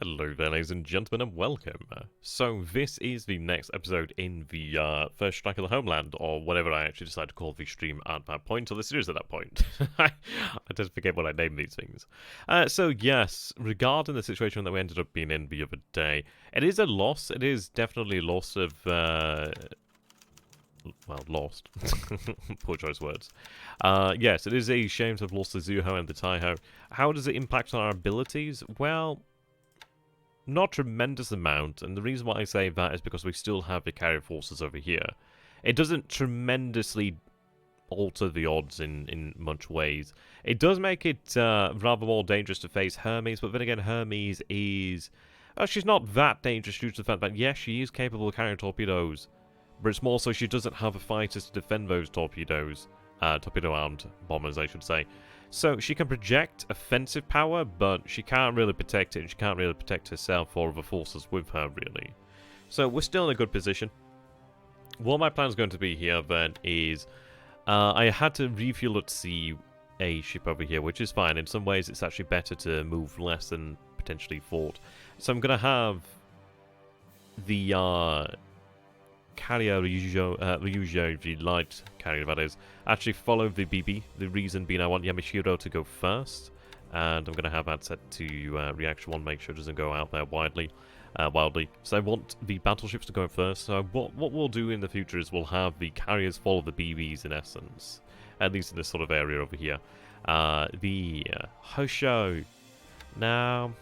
Hello there, ladies and gentlemen, and welcome. So this is the next episode in the first strike of the Homeland, or whatever I actually decide to call the stream at that point, or the series at that point. I just forget what I name these things. So yes, regarding the situation that we ended up being in the other day, it is a loss. It is definitely a loss of, well, lost. Poor choice words. Yes, it is a shame to have lost the Zuho and the Taiho. How does it impact on our abilities? Well, not tremendous amount, and the reason why I say that is because we still have the carrier forces over here. It doesn't tremendously alter the odds in much ways. It does make it rather more dangerous to face Hermes, but then again, Hermes is... she's not that dangerous due to the fact that, yes, she is capable of carrying torpedoes, but it's more so she doesn't have the fighters to defend those torpedoes. Torpedo-armed bombers, I should say. So she can project offensive power, but she can't really protect it, and she can't really protect herself or other forces with her, really. So we're still in a good position. What my plan is going to be here, then, is I had to refuel at sea a ship over here, which is fine. In some ways, it's actually better to move less than potentially fort. So I'm going to have the carrier Ryujo, the light carrier that is, actually follow the BB. The reason being I want Yamashiro to go first, and I'm going to have that set to reaction 1, make sure it doesn't go out there wildly. So I want the battleships to go first. So what we'll do in the future is we'll have the carriers follow the BBs in essence, at least in this sort of area over here. The Hosho. Now,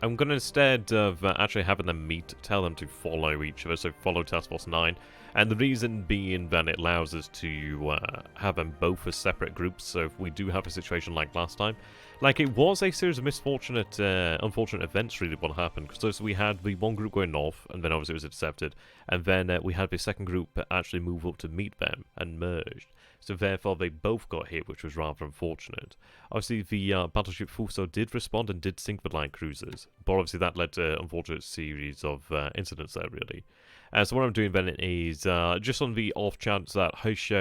I'm going to, instead of actually having them meet, tell them to follow each other, so follow Task Force 9. And the reason being that it allows us to have them both as separate groups, so if we do have a situation like last time, like it was a series of misfortunate, unfortunate events really what happened, because we had the one group going north, and then obviously it was intercepted, and then we had the second group actually move up to meet them, and merged. So therefore they both got hit, which was rather unfortunate. Obviously the battleship Fuso did respond and did sink the light cruisers, but obviously that led to an unfortunate series of incidents there really. So what I'm doing then is just on the off chance that just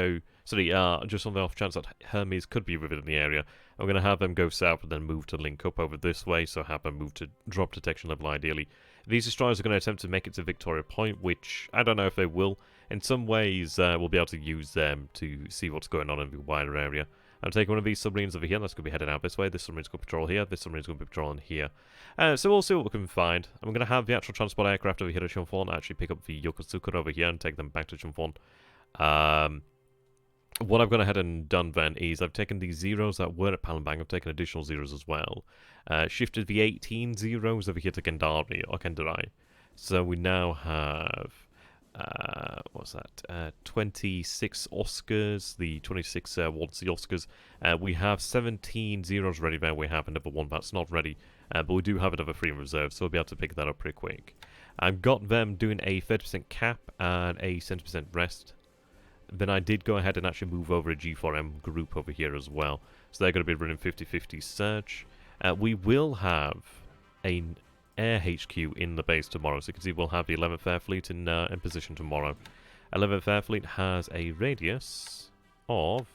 on the off chance that Hermes could be within the area, I'm going to have them go south and then move to link up over this way, so have them move to drop detection level ideally. These destroyers are going to attempt to make it to Victoria Point, which I don't know if they will. In some ways, we'll be able to use them to see what's going on in the wider area. I'm taking one of these submarines over here, that's going to be headed out this way. This submarine's going to patrol here, this submarine's going to be patrolling here. So we'll see what we can find. I'm going to have the actual transport aircraft over here at Chumphon actually pick up the Yokosuka over here and take them back to Chumphon. What I've gone ahead and done then is I've taken these zeros that were at Palembang, I've taken additional zeros as well. Shifted the 18 zeros over here to Kendari, or Kendarai. So we now have... what's that? 26 Oscars, the 26 Wadsey Oscars. We have 17 zeros ready there. We have another one that's not ready, but we do have another 3 in reserve, so we'll be able to pick that up pretty quick. I've got them doing a 30% cap and a 70% rest. Then I did go ahead and actually move over a G4M group over here as well. So they're going to be running 50-50 search. We will have an Air HQ in the base tomorrow, so you can see we'll have the 11th Air Fleet in position tomorrow. 11th Air Fleet has a radius of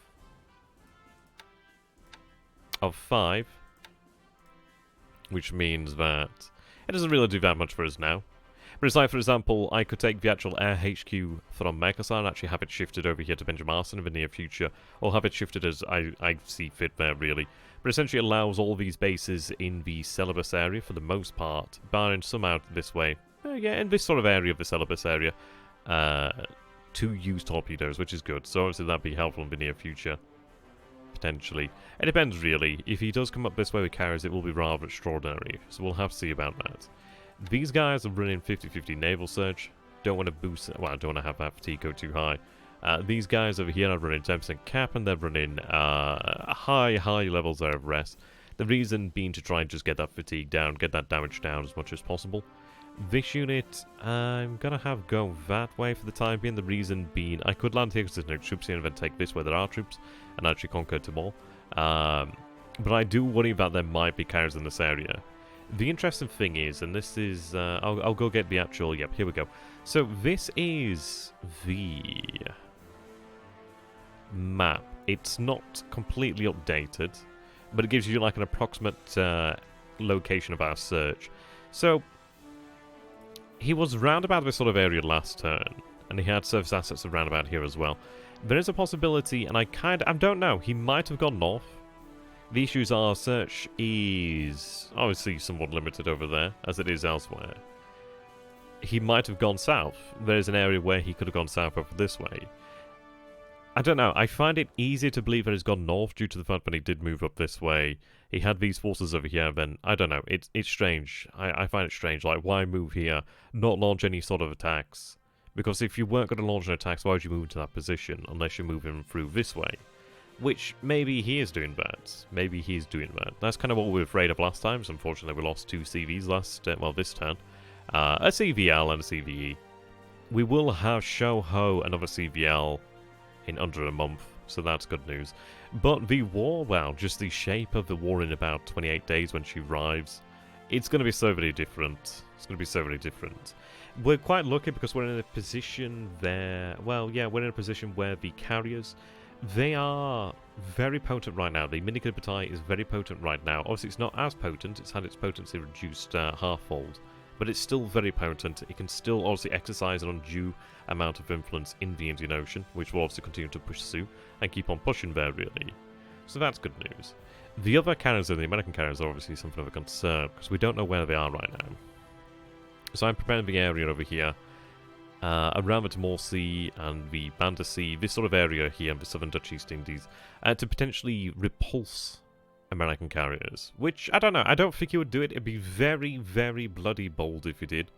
5, which means that it doesn't really do that much for us now. But it's like, for example, I could take the actual Air HQ from Mekasar and actually have it shifted over here to Benjamin in the near future, or have it shifted as I see fit there, really. But essentially it allows all these bases in the Celebes area, for the most part, barring some out this way, in this sort of area of the Celebes area, to use torpedoes, which is good. So obviously that'd be helpful in the near future, potentially. It depends, really. If he does come up this way with carriers, it will be rather extraordinary, so we'll have to see about that. These guys are running 50-50 naval search. Don't want to boost... Well, I don't want to have that fatigue go too high. These guys over here are running 10% cap, and they're running high levels there of rest. The reason being to try and just get that fatigue down, get that damage down as much as possible. This unit, I'm going to have go that way for the time being. The reason being, I could land here because there's no troops here, and then take this where there are troops, and actually conquer Timor. But I do worry that there might be carriers in this area. The interesting thing is, and this is, I'll go get the actual, yep, here we go. So this is the map. It's not completely updated, but it gives you like an approximate location of our search. So, he was round about this sort of area last turn, and he had surface assets around about here as well. There is a possibility, and I don't know, he might have gone north. The issue is our search is obviously somewhat limited over there, as it is elsewhere. He might have gone south. There's an area where he could have gone south over this way. I don't know. I find it easier to believe that he's gone north due to the fact that he did move up this way. He had these forces over here, then I don't know. It's strange. I find it strange. Like, why move here? Not launch any sort of attacks. Because if you weren't going to launch an attack, why would you move into that position unless you're moving through this way? Which, maybe he is doing that. Maybe he's doing that. That's kind of what we were afraid of last time, so unfortunately we lost 2 CVs this turn. A CVL and a CVE. We will have Shoho another CVL in under a month, so that's good news. But the war, well, just the shape of the war in about 28 days when she arrives, it's going to be so very different. It's going to be so very different. We're quite lucky because we're in a position there, well, yeah, we're in a position where the carriers, they are very potent right now. The mini-Kilgore is very potent right now. Obviously, it's not as potent. It's had its potency reduced half-fold. But it's still very potent. It can still obviously exercise an undue amount of influence in the Indian Ocean, which will obviously continue to pursue and keep on pushing there, really. So that's good news. The other carriers, the American carriers, are obviously something of a concern, because we don't know where they are right now. So I'm preparing the area over here, around the Timor Sea and the Banda Sea, this sort of area here in the southern Dutch East Indies, to potentially repulse American carriers, which, I don't know, I don't think he would do it. It'd be very, very bloody bold if he did.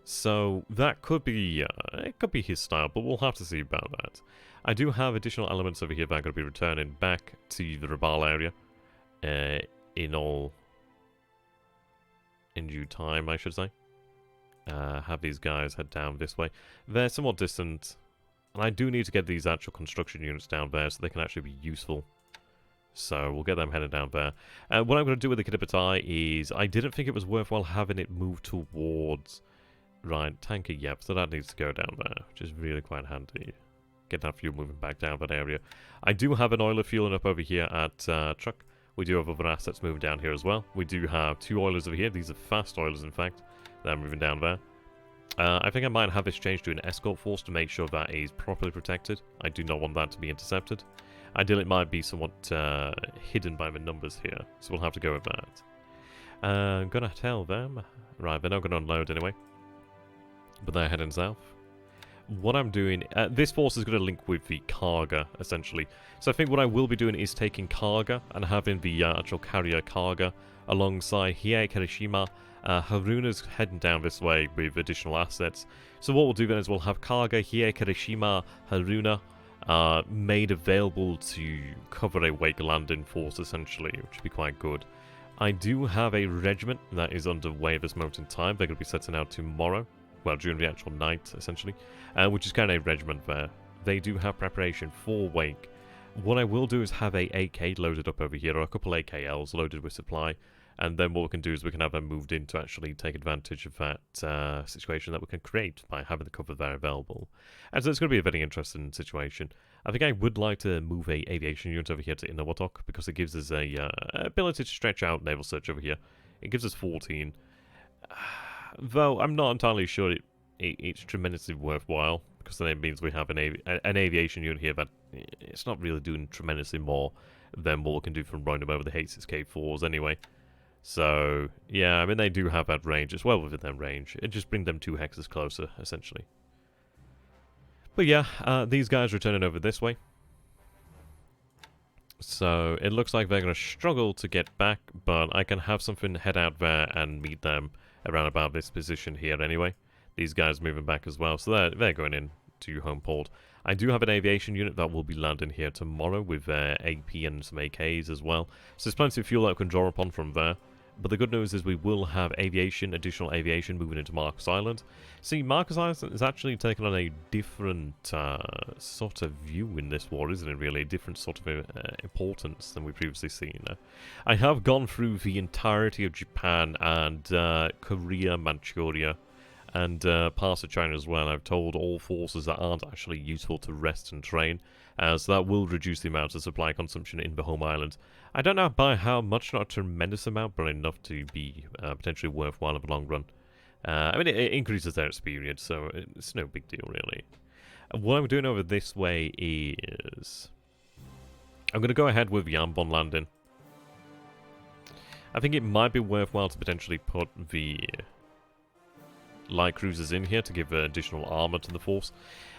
So that could be, it could be his style, but we'll have to see about that. I do have additional elements over here that are going to be returning back to the Rabaul area, in due time, I should say. Have these guys head down this way. They're somewhat distant, and I do need to get these actual construction units down there so they can actually be useful. So we'll get them headed down there. What I'm going to do with the Kilgore is, I didn't think it was worthwhile having it move towards... Right, tanker, yep, so that needs to go down there, which is really quite handy. Get that fuel moving back down that area. I do have an oiler fueling up over here at Truck. We do have other assets moving down here as well. We do have 2 oilers over here. These are fast oilers, in fact. They're moving down there. I think I might have this changed to an escort force to make sure that is properly protected. I do not want that to be intercepted. Ideally, it might be somewhat hidden by the numbers here, so we'll have to go with that. I'm going to tell them... Right, they're not going to unload anyway. But they're heading south. What I'm doing... this force is going to link with the Karga, essentially. So I think what I will be doing is taking Karga and having the actual carrier Karga alongside Hiei Kirishima. Haruna's heading down this way with additional assets. So what we'll do then is we'll have Karga, Hiei Kirishima, Haruna made available to cover a wake landing force, essentially, which would be quite good. I do have a regiment that is underway at this moment in time. They're going to be setting out tomorrow. Well, during the actual night, essentially, which is kind of a regiment there. They do have preparation for wake. What I will do is have a AK loaded up over here, or a couple AKLs loaded with supply, and then what we can do is we can have them moved in to actually take advantage of that situation that we can create by having the cover there available. And so it's going to be a very interesting situation. I think I would like to move a aviation unit over here to Inawatok, because it gives us a ability to stretch out naval search over here. It gives us 14. Though I'm not entirely sure it's tremendously worthwhile, because then it means we have an aviation unit here that it's not really doing tremendously more than what we can do from running them over the H6K4s anyway. So, yeah, I mean, they do have that range. It's well within their range. It just brings them 2 hexes closer, essentially. But yeah, these guys are returning over this way. So, it looks like they're going to struggle to get back, but I can have something head out there and meet them around about this position here anyway. These guys moving back as well, so they're going in to home port. I do have an aviation unit that will be landing here tomorrow with AP and some AKs as well. So there's plenty of fuel that we can draw upon from there. But the good news is we will have aviation, additional aviation moving into Marcus Island. See, Marcus Island is actually taking on a different sort of view in this war, isn't it really? A different sort of importance than we've previously seen. I have gone through the entirety of Japan and Korea, Manchuria, and parts of China as well. I've told all forces that aren't actually useful to rest and train, So that will reduce the amount of supply consumption in the home island. I don't know by how much, not a tremendous amount, but enough to be potentially worthwhile in the long run. I mean, it increases their experience, so it's no big deal, really. What I'm doing over this way is... I'm going to go ahead with the Ambon landing. I think it might be worthwhile to potentially put the light cruisers in here to give additional armor to the force.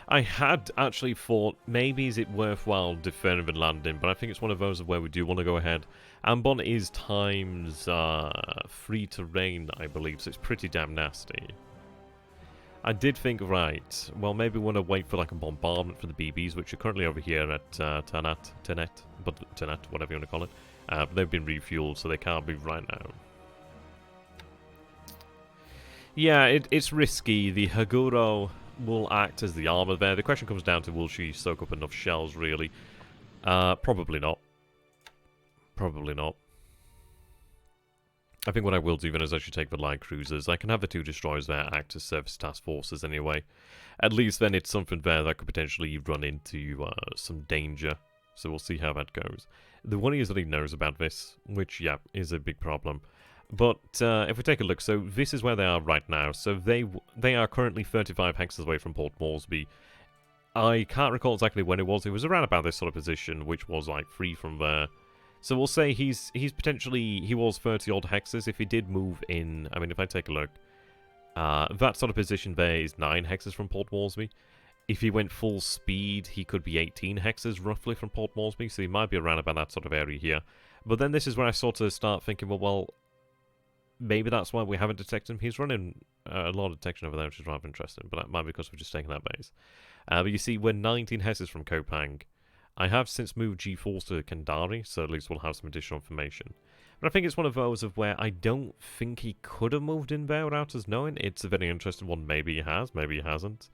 I had actually thought, maybe is it worthwhile deferring the landing, but I think it's one of those where we do want to go ahead. Ambon is times 3 terrain, I believe, so it's pretty damn nasty. I did think, right, well, maybe we want to wait for like a bombardment for the BBs, which are currently over here at Tanat, whatever you want to call it. But they've been refueled, so they can't be right now. Yeah, it's risky. The Haguro will act as the armor there. The question comes down to, will she soak up enough shells, really? Probably not. Probably not. I think what I will do then is actually take the light cruisers. I can have the 2 destroyers there act as service task forces anyway. At least then it's something there that could potentially run into some danger. So we'll see how that goes. The one is that he knows about this, which, yeah, is a big problem. But if we take a look, so this is where they are right now. So they are currently 35 hexes away from Port Moresby. I can't recall exactly when it was. It was around about this sort of position, which was like 3 from there. So we'll say he's potentially, he was 30 odd hexes. If he did move in, I mean, if I take a look, that sort of position there is 9 hexes from Port Moresby. If he went full speed, he could be 18 hexes roughly from Port Moresby, so he might be around about that sort of area here. But then this is where I sort of start thinking, well, maybe that's why we haven't detected him. He's running a lot of detection over there, which is rather interesting, but that might be because we've just taken that base. But you see, we're 19 hexes from Kopang. I have since moved G-Force to Kandari, so at least we'll have some additional information. But I think it's one of those of where I don't think he could have moved in there without us knowing. It's a very interesting one. Maybe he has, maybe he hasn't.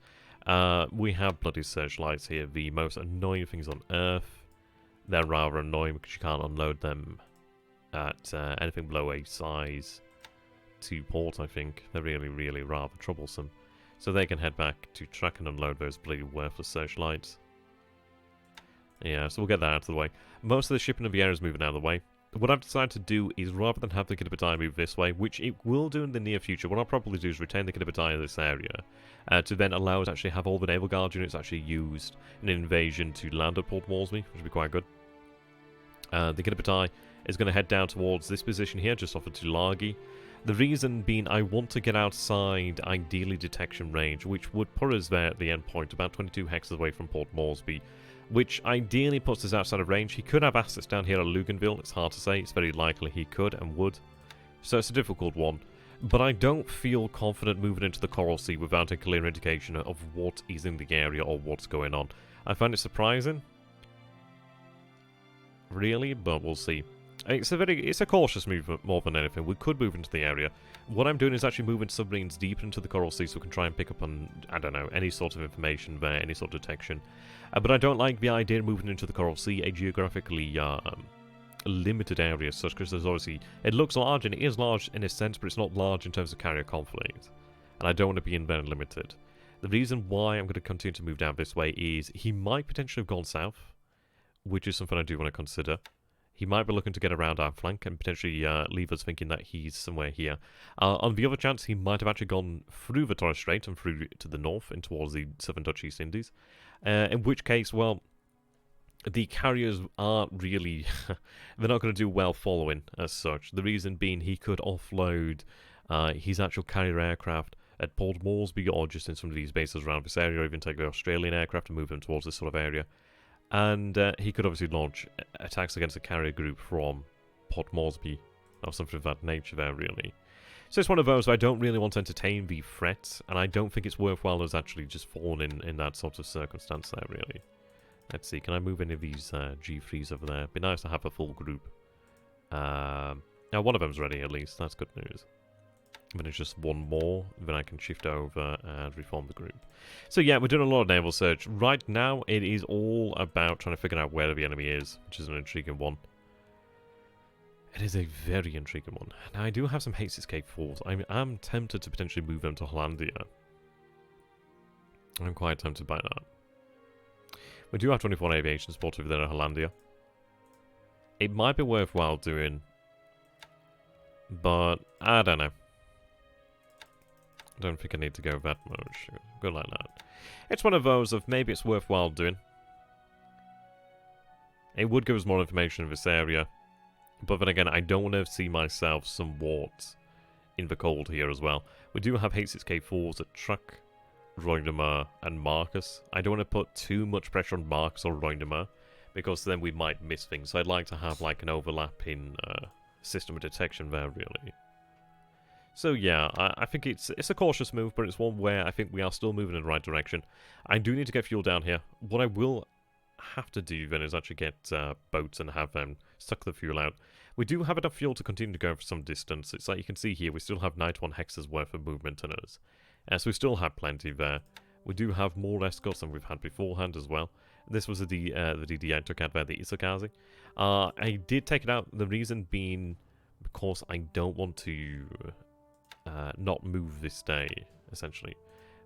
We have bloody searchlights here, the most annoying things on Earth. They're rather annoying because you can't unload them at anything below a size 2 port, I think. They're really, really rather troublesome. So they can head back to track and unload those bloody worthless searchlights. Yeah, so we'll get that out of the way. Most of the shipping of the area is moving out of the way. What I've decided to do is, rather than have the Kidabadai move this way, which it will do in the near future, what I'll probably do is retain the Kidabadai in this area, to then allow us to actually have all the Naval Guard units actually used in an invasion to land at Port Moresby, which would be quite good. The Kidabadai is going to head down towards this position here, just off of Tulagi. The reason being, I want to get outside, ideally, detection range, which would put us there at the end point, about 22 hexes away from Port Moresby, which ideally puts us outside of range. He could have assets down here at Luganville. It's hard to say. It's very likely he could and would. So it's a difficult one. But I don't feel confident moving into the Coral Sea without a clear indication of what is in the area or what's going on. I find it surprising. Really, but we'll see. It's a cautious move more than anything. We could move into the area. What I'm doing is actually moving submarines deeper into the Coral Sea so we can try and pick up on, I don't know, any sort of information there, any sort of detection. But I don't like the idea of moving into the Coral Sea, a geographically limited area as such, because there's obviously, it looks large and it is large in a sense, but it's not large in terms of carrier conflict. And I don't want to be in there limited. The reason why I'm going to continue to move down this way is he might potentially have gone south, which is something I do want to consider. He might be looking to get around our flank and potentially leave us thinking that he's somewhere here. On the other chance, he might have actually gone through the Torres Strait and through to the north and towards the southern Dutch East Indies. In which case, well, the carriers aren't really... they're not going to do well following as such. The reason being he could offload his actual carrier aircraft at Port Moresby or just in some of these bases around this area, or even take the Australian aircraft and move them towards this sort of area. And he could obviously launch attacks against a carrier group from Port Moresby or something of that nature there, really. So it's one of those where I don't really want to entertain the threats, and I don't think it's worthwhile as actually just falling in that sort of circumstance there, really. Let's see, can I move any of these G3s over there? It'd be nice to have a full group. Now, one of them's ready, at least. That's good news. Then it's just one more, then I can shift over and reform the group. So yeah, we're doing a lot of naval search. Right now, it is all about trying to figure out where the enemy is, which is an intriguing one. It is a very intriguing one. Now, I do have some Hate Escape force. I'm tempted to potentially move them to Hollandia. I'm quite tempted by that. We do have 24 aviation support over there in Hollandia. It might be worthwhile doing, but I don't know. I don't think I need to go that much. Go like that. It's one of those of maybe it's worthwhile doing. It would give us more information in this area. But then again, I don't want to see myself somewhat in the cold here as well. We do have H6K4s at Truck, Roydemer, and Marcus. I don't want to put too much pressure on Marcus or Roydemer, because then we might miss things. So I'd like to have like an overlapping system of detection there, really. So yeah, I think it's a cautious move, but it's one where I think we are still moving in the right direction. I do need to get fuel down here. What I will have to do then is actually get boats and have them suck the fuel out. We do have enough fuel to continue to go for some distance. It's like you can see here, we still have 91 hexes worth of movement in us. So we still have plenty there. We do have more escorts than we've had beforehand as well. This was the DD I took out there, the Iceycrome. I did take it out, the reason being because I don't want to not move this day, essentially.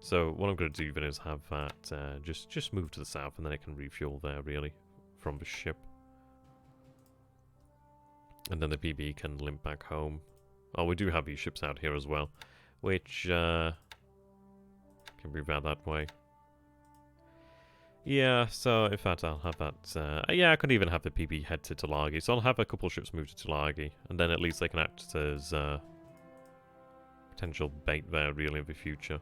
So what I'm going to do then is have that just move to the south, and then it can refuel there, really, from the ship. And then the PB can limp back home. Oh, we do have these ships out here as well, which can move out that way. Yeah, so in fact I'll have that, yeah, I could even have the PB head to Tulagi, so I'll have a couple of ships move to Tulagi, and then at least they can act as potential bait there, really, in the future.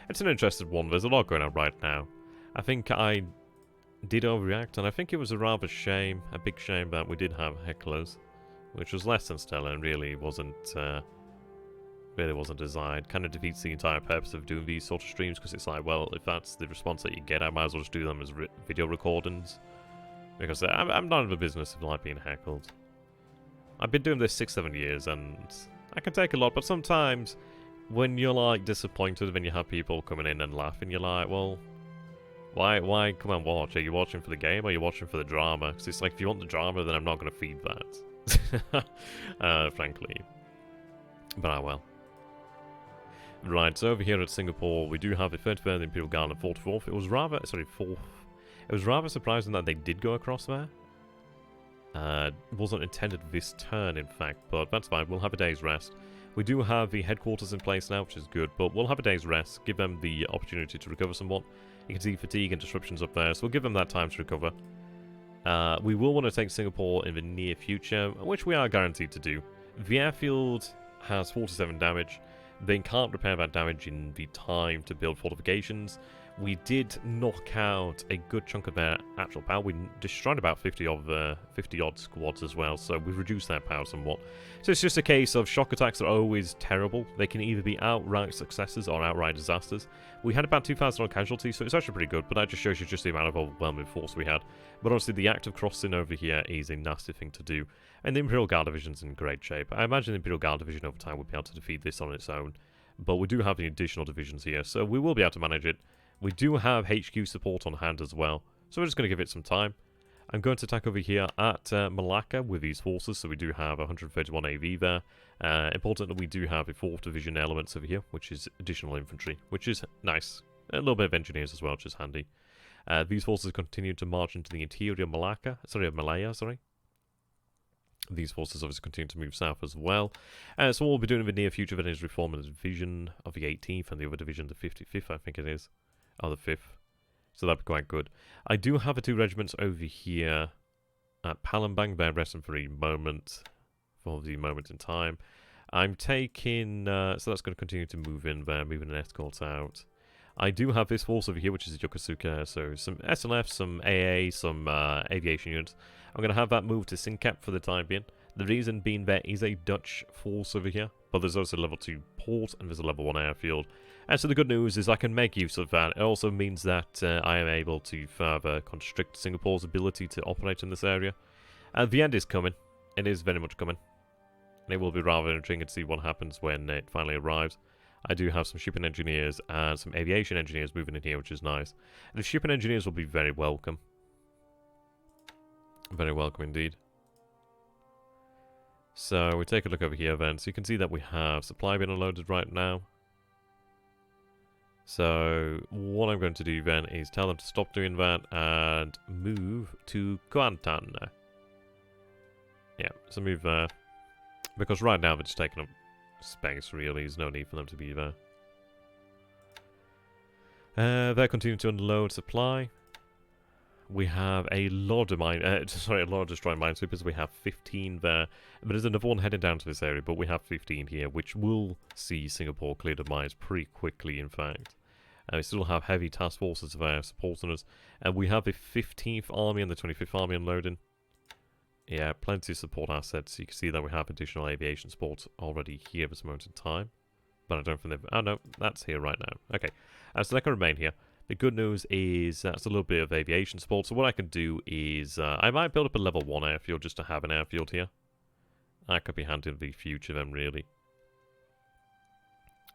It's an interesting one. There's a lot going on right now. I think I did overreact, and I think it was a rather shame, a big shame, that we did have hecklers, which was less than stellar and really wasn't designed. Kind of defeats the entire purpose of doing these sort of streams, because it's like, well, if that's the response that you get, I might as well just do them as video recordings, because I'm not in the business of like being heckled. I've been doing this 6-7 years, and I can take a lot, but sometimes when you're like disappointed when you have people coming in and laughing, you're like, well, why come and watch? Are you watching for the game, or are you watching for the drama? Because it's like, if you want the drama, then I'm not going to feed that. Frankly. But ah well. Right, so over here at Singapore, we do have the 33rd Imperial Guard and 44th. It was rather, sorry, 4th. It was rather surprising that they did go across there. Wasn't intended this turn, in fact, but that's fine. We'll have a day's rest. We do have the headquarters in place now, which is good, but we'll have a day's rest, give them the opportunity to recover somewhat. You can see fatigue and disruptions up there, so we'll give them that time to recover. We will want to take Singapore in the near future, which we are guaranteed to do. The airfield has 47 damage. They can't repair that damage in the time to build fortifications. We did knock out a good chunk of their actual power. We destroyed about 50 odd squads as well, so we've reduced their power somewhat. So it's just a case of shock attacks are always terrible. They can either be outright successes or outright disasters. We had about 2,000 odd casualties, so it's actually pretty good, but that just shows you just the amount of overwhelming force we had. But honestly, the act of crossing over here is a nasty thing to do, and the Imperial Guard Division's in great shape. I imagine the Imperial Guard Division over time would be able to defeat this on its own, but we do have the additional divisions here, so we will be able to manage it. We do have HQ support on hand as well, so we're just going to give it some time. I'm going to attack over here at Malacca with these forces, so we do have 131 AV there. Importantly, we do have a 4th Division elements over here, which is additional infantry, which is nice. A little bit of engineers as well, which is handy. These forces continue to march into the interior of Malaya. These forces obviously continue to move south as well. So what we'll be doing in the near future then is reforming the division of the 18th and the other division, the 55th, I think it is. Oh, the 5th. So that'd be quite good. I do have the 2 regiments over here at Palembang. They're resting for the moment in time. I'm taking... so that's going to continue to move in there, moving an escort out. I do have this force over here, which is Yokosuka. So some SLF, some AA, some aviation units. I'm going to have that move to Sincap for the time being. The reason being there is a Dutch force over here, but there's also a level 2 port and there's a level 1 airfield. And so the good news is I can make use of that. It also means that I am able to further constrict Singapore's ability to operate in this area. The end is coming. It is very much coming. And it will be rather intriguing to see what happens when it finally arrives. I do have some shipping engineers and some aviation engineers moving in here, which is nice. And the shipping engineers will be very welcome. Very welcome indeed. So we take a look over here then. So you can see that we have supply being unloaded right now. So what I'm going to do then is tell them to stop doing that and move to Kuantan. Yeah, so move there. Because right now they're just taking up space, really. There's no need for them to be there. They're continuing to unload supply. We have a lot of a lot of destroying minesweepers. We have 15 there. There's another one heading down to this area, but we have 15 here, which will see Singapore clear the mines pretty quickly, in fact. We still have heavy task forces there supporting us. And we have the 15th Army and the 25th Army unloading. Yeah, plenty of support assets. You can see that we have additional aviation support already here at this moment in time. But I don't think they've... Oh, no, that's here right now. Okay, so they can remain here. The good news is that's a little bit of aviation support. So what I can do is I might build up a level 1 airfield just to have an airfield here. That could be handy in the future then, really.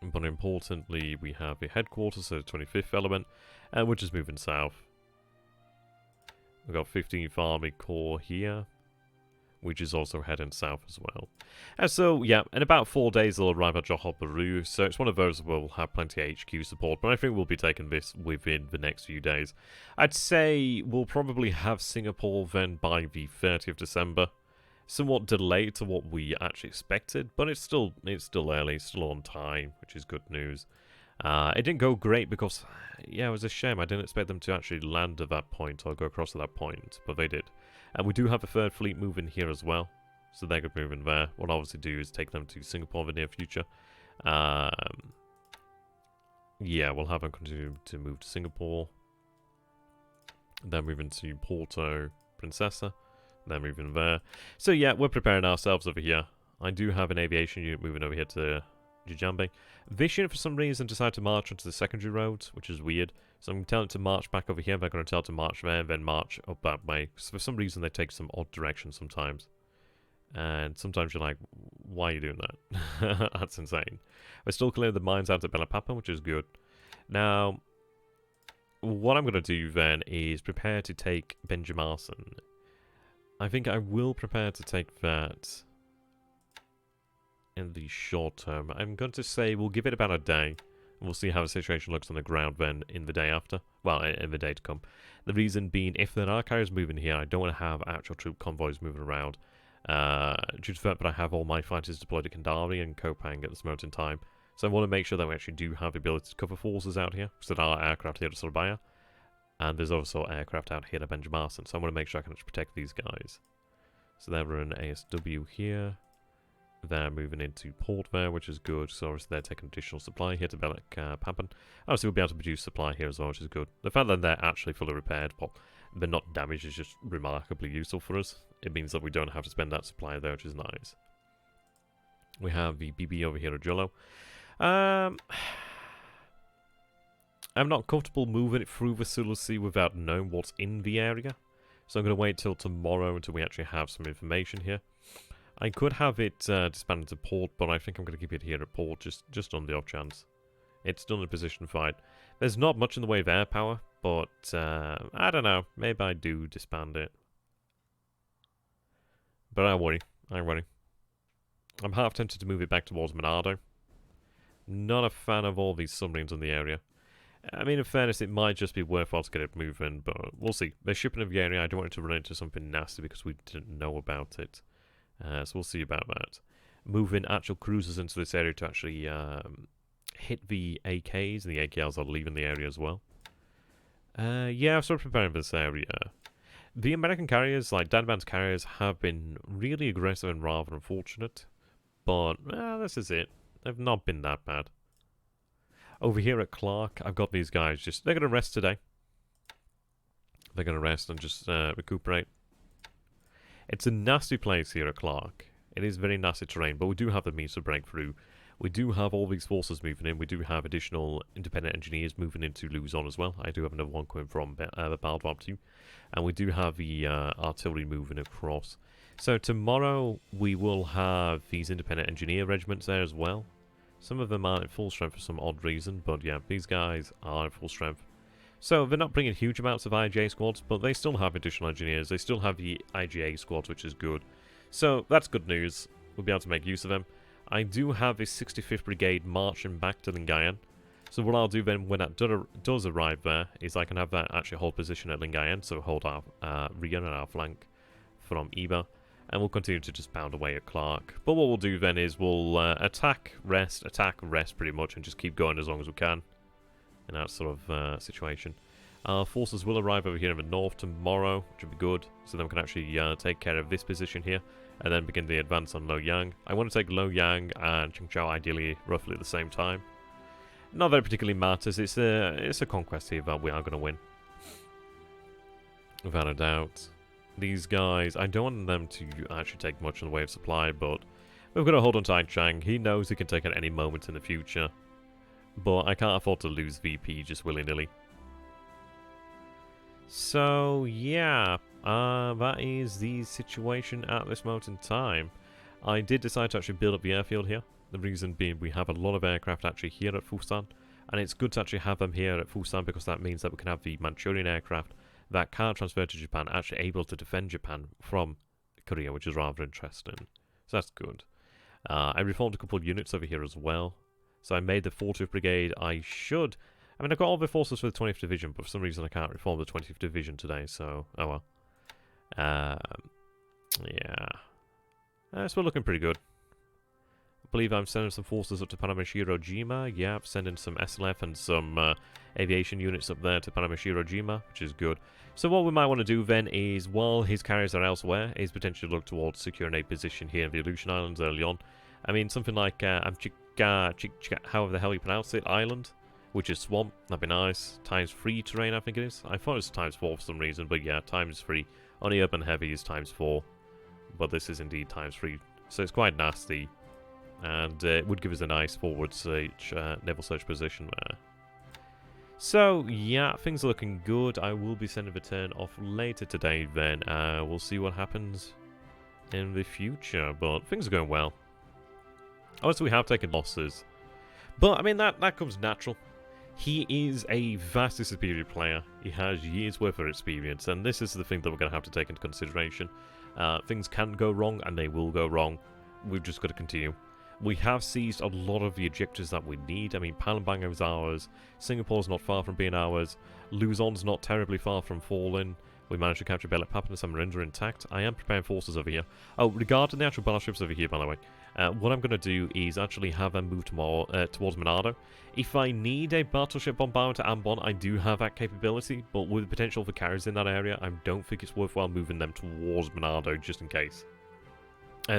But importantly, we have the headquarters, so the 25th element, and we're just moving south. We've got 15th Army Corps here, which is also heading south as well. And so, yeah, in about 4 days they'll arrive at Johor Bahru, so it's one of those that will have plenty of HQ support, but I think we'll be taking this within the next few days. I'd say we'll probably have Singapore then by the 30th of December. Somewhat delayed to what we actually expected, but it's still early, still on time, which is good news. It didn't go great because, yeah, it was a shame. I didn't expect them to actually land at that point or go across at that point, but they did. And we do have a third fleet moving here as well, so they could move in there. What I'll obviously do is take them to Singapore in the near future. Yeah, we'll have them continue to move to Singapore. Then move into Porto Princesa. Then moving there. So yeah, we're preparing ourselves over here. I do have an aviation unit moving over here to Djambe. This unit for some reason decided to march onto the secondary road, which is weird. So I'm going to tell it to march back over here. They're going to tell it to march there, then march up that way. So for some reason they take some odd direction sometimes. And sometimes you're like, why are you doing that? That's insane. We're still clearing the mines out at BLeAcHACiD, which is good. Now, what I'm going to do then is prepare to take Banjarmasin. I think I will prepare to take that in the short term. I'm going to say we'll give it about a day. And we'll see how the situation looks on the ground then in the day after. Well, in the day to come. The reason being, if there are carriers moving here, I don't want to have actual troop convoys moving around. Due to the fact that I have all my fighters deployed at Kandari and Kopang at this moment in time. So I want to make sure that we actually do have the ability to cover forces out here. So there are aircraft here at Surabaya. And there's also aircraft out here at Banjarmasin. So I want to make sure I can protect these guys. So they're an ASW here. They're moving into port there, which is good. So obviously they're taking additional supply here to BLeAcHACiD. Obviously we'll be able to produce supply here as well, which is good. The fact that they're actually fully repaired, but they're not damaged, is just remarkably useful for us. It means that we don't have to spend that supply there, which is nice. We have the BB over here at Jolo. I'm not comfortable moving it through the Sulawesi without knowing what's in the area. So I'm going to wait till tomorrow until we actually have some information here. I could have it disbanded to port, but I think I'm going to keep it here at port just on the off chance. It's still in a position fight. There's not much in the way of air power, but I don't know. Maybe I do disband it. But I worry. I'm half tempted to move it back towards Manado. Not a fan of all these submarines in the area. I mean, in fairness, it might just be worthwhile to get it moving, but we'll see. They're shipping in the area. I don't want it to run into something nasty because we didn't know about it. So we'll see about that. Moving actual cruisers into this area to actually hit the AKs, and the AKLs are leaving the area as well. Yeah, I'm sort of preparing for this area. The American carriers, like Danban's carriers, have been really aggressive and rather unfortunate. But, this is it. They've not been that bad. Over here at Clark, I've got these guys they're going to rest today. They're going to rest and just recuperate. It's a nasty place here at Clark. It is very nasty terrain, but we do have the means to break through. We do have all these forces moving in. We do have additional independent engineers moving into Luzon as well. I do have another one coming from Baldwab too. And we do have the artillery moving across. So tomorrow we will have these independent engineer regiments there as well. Some of them aren't at full strength for some odd reason, but yeah, these guys are at full strength. So they're not bringing huge amounts of IGA squads, but they still have additional engineers. They still have the IGA squads, which is good. So that's good news. We'll be able to make use of them. I do have a 65th Brigade marching back to Lingayen. So what I'll do then when that does arrive there is I can have that actually hold position at Lingayen, so hold our rear and our flank from Eba, and we'll continue to just pound away at Clark. But what we'll do then is we'll attack, rest pretty much, and just keep going as long as we can in that sort of situation. Our forces will arrive over here in the north tomorrow, which will be good, so then we can actually take care of this position here, and then begin the advance on Luoyang. I want to take Luoyang and Qingzhou ideally roughly at the same time. Not that it particularly matters, it's a conquest here that we are going to win. Without a doubt. These guys, I don't want them to actually take much in the way of supply, but we've got to hold on to Aichang. He knows he can take at any moment in the future. But I can't afford to lose VP just willy-nilly. So, yeah, that is the situation at this moment in time. I did decide to actually build up the airfield here. The reason being we have a lot of aircraft actually here at Fusan, and it's good to actually have them here at Fusan because that means that we can have the Manchurian aircraft that can't transfer to Japan actually able to defend Japan from Korea, which is rather interesting. So that's good. I reformed a couple of units over here as well. So I made the 40th Brigade. I mean, I've got all the forces for the 20th Division, but for some reason I can't reform the 20th Division today, so, oh well. Yeah. So we're looking pretty good. I believe I'm sending some forces up to Panamashiro-jima. Yeah, I'm sending some SLF and some aviation units up there to Panamashiro-jima, which is good. So what we might want to do then is, while his carriers are elsewhere, is potentially look towards securing a position here in the Aleutian Islands early on. I mean, something like however the hell you pronounce it, Island, which is swamp. That'd be nice. ×3 terrain, I think it is. I thought it was ×4 for some reason, but yeah, ×3. On the urban heavy is ×4, but this is indeed ×3. So it's quite nasty, and it would give us a nice forward search, naval search position there. So yeah, things are looking good. I will be sending the turn off later today. Then we'll see what happens in the future, but things are going well. Obviously, we have taken losses, but I mean that comes natural. He is a vastly superior player. He has years worth of experience, and this is the thing that we're going to have to take into consideration. Things can go wrong, and they will go wrong. We've just got to continue. We have seized a lot of the objectives that we need. I mean, Palembang is ours. Singapore's not far from being ours. Luzon's not terribly far from falling. We managed to capture BLeAcHACiD and Samarinda intact. I am preparing forces over here. Oh, regarding the actual battleships over here, by the way, what I'm going to do is actually have them move towards Manado. If I need a battleship bombardment to Ambon, I do have that capability, but with the potential for carriers in that area, I don't think it's worthwhile moving them towards Manado just in case.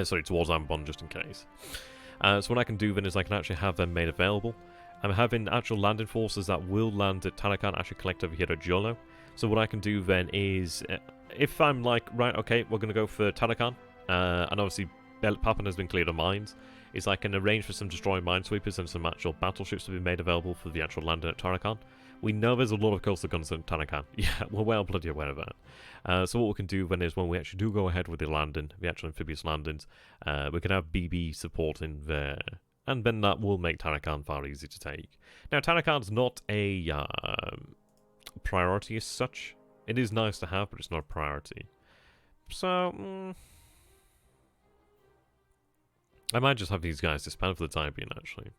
Sorry, towards Ambon just in case. So what I can do then is I can actually have them made available. I'm having actual landing forces that will land at Tarakan actually collect over here at Jolo. So what I can do then is, if I'm like, right, okay, we're going to go for Tarakan, and obviously Papan has been cleared of mines, is I can arrange for some destroyed minesweepers and some actual battleships to be made available for the actual landing at Tarakan. We know there's a lot of coastal guns in Tarakan. Yeah, we're well bloody aware of that. So what we can do then is when we actually do go ahead with the landing, the actual amphibious landings, we can have BB supporting there. And then that will make Tarakan far easier to take. Now, Tarakan's not a priority as such. It is nice to have, but it's not a priority. So, I might just have these guys disband for the time being, actually.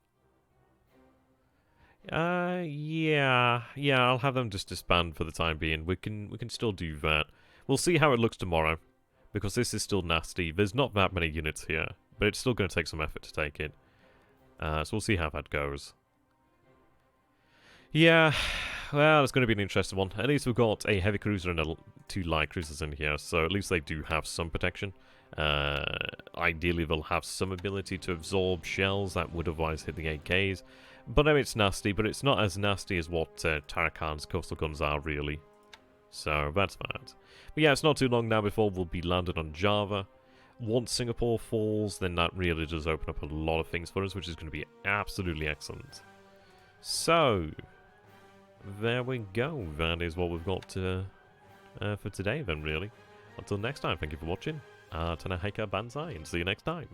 Yeah, I'll have them just disband for the time being. We can still do that. We'll see how it looks tomorrow, because this is still nasty. There's not that many units here, but it's still going to take some effort to take it. So we'll see how that goes. Yeah, well, it's going to be an interesting one. At least we've got a heavy cruiser and 2 light cruisers in here, so at least they do have some protection. Ideally, they'll have some ability to absorb shells that would otherwise hit the AKs. But I mean, it's nasty, but it's not as nasty as what Tarakan's coastal guns are, really. So, that's that. But yeah, it's not too long now before we'll be landed on Java. Once Singapore falls, then that really does open up a lot of things for us, which is going to be absolutely excellent. So, there we go. That is what we've got for today, then, really. Until next time, thank you for watching. Tanahika Banzai, and see you next time.